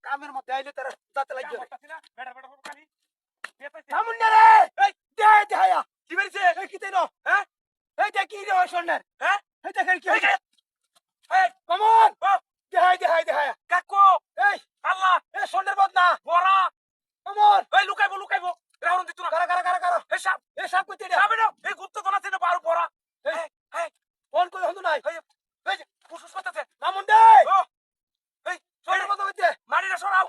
কামের মধ্যে আইলে তারা দাঁতে লাগবে বেটা বেটা খালি থামুন না রে এই দে দেয়া কি বলছে এই কি দেনো হ্যাঁ এই দে কি রে সোনার হ্যাঁ এই দেখেন কি হইছে এই কমন দেয়া কাকু এই আল্লাহ এই সোনার বদনা বড়া কমন এই লুকাইবো রাউন্ড দিত না কারা এই সাপ কইতে দে যাবে না এই গুপ্ত দনা থেকে বারো বড়া এই এই ফোন কই হন্দু নাই এই যে ফুসফুস করতেছে থামুন দে ও এই সোনার বদনা কইতে মারিনা সরাও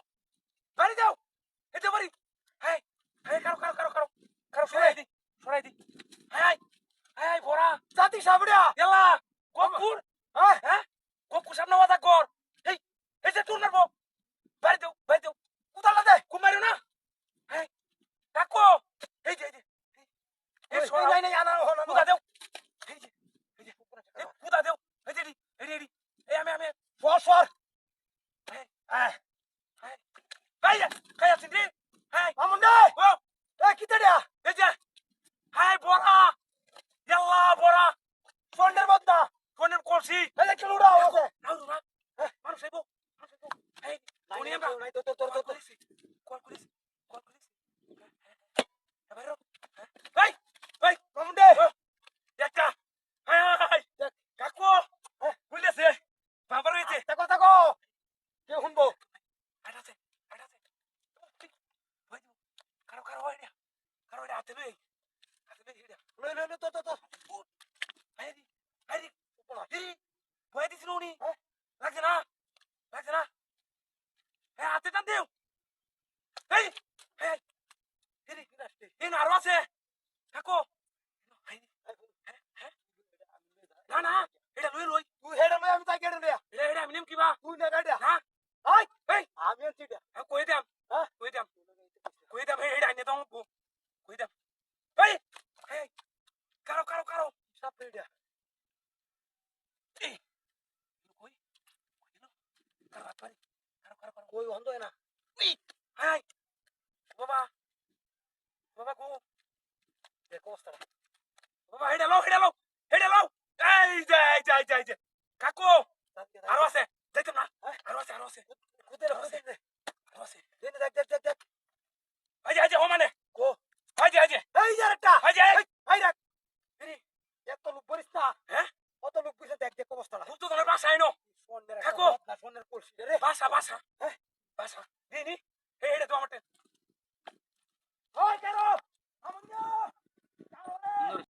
বাড়ি যাও এই যে বাড়ি এই এই কারো সরাই দি এই বড়া জাতি সাবড়া এলা কপুর হ্যাঁ কপুর সামনে ওয়াদা কর এই যে টুর মারবো বাড়ি দেও উতালা দে কুমারিও না এই কাকু এই যে এই সরাই নাই আনা হলো কুদা দেও এই যে কুদা দেও এই যে এডি এই আমি ফসফর খাই আছি রে হ্যাঁ থামুন দে ও এই কি দেয়া এই যে হ্যাঁ বড়া ইয়াল্লা বড়া সোনার বদনা কোনের কলসি এই যে কিলুড়া আছে নাও না মানুষ আইবো এই উনি আমরা নাই তো তোর কল করিস এবারে এই থামুন দে একটা হাই কাকু বুঝলেছে বাবার হইছে কথা কো কে শুনবো আটাছে কারো হয় না হাতে লই হিড়া লই তো হাই ভয় দিছিল উনি লাগছে না হাতে টান দেও এই আরো আছে কাকু না এটা লই তুই হেডে লই আমি তাই কেডে লইয়া এটা আমি নেম কিবা তুই না গাড়িয়া না আই এই আমি আনছি এটা কই দাম এটা আইনে দাও কই দাম এই কারো সাপ এটা এই কই কারো হাত পারি কারো কই হন্দ না হাই বাবা গো দেখো অবস্থা বাবা হেডে লাও এই যে কাকু আরো আছে যাইতাম না আরো আছে কুদের আরো আছে দেন দেখ এই যে ও মানে কো এই যে এই যারটা এই যে এই দেখ এত লোক বলিস না হ্যাঁ কত লোক বুঝে দেখ অবস্থা ভূত ধরে বাসা আইনো সোনের কাকু। সোনের কলসি রে বাসা হ্যাঁ? বাসা নি এটা তো আমার ওই কেন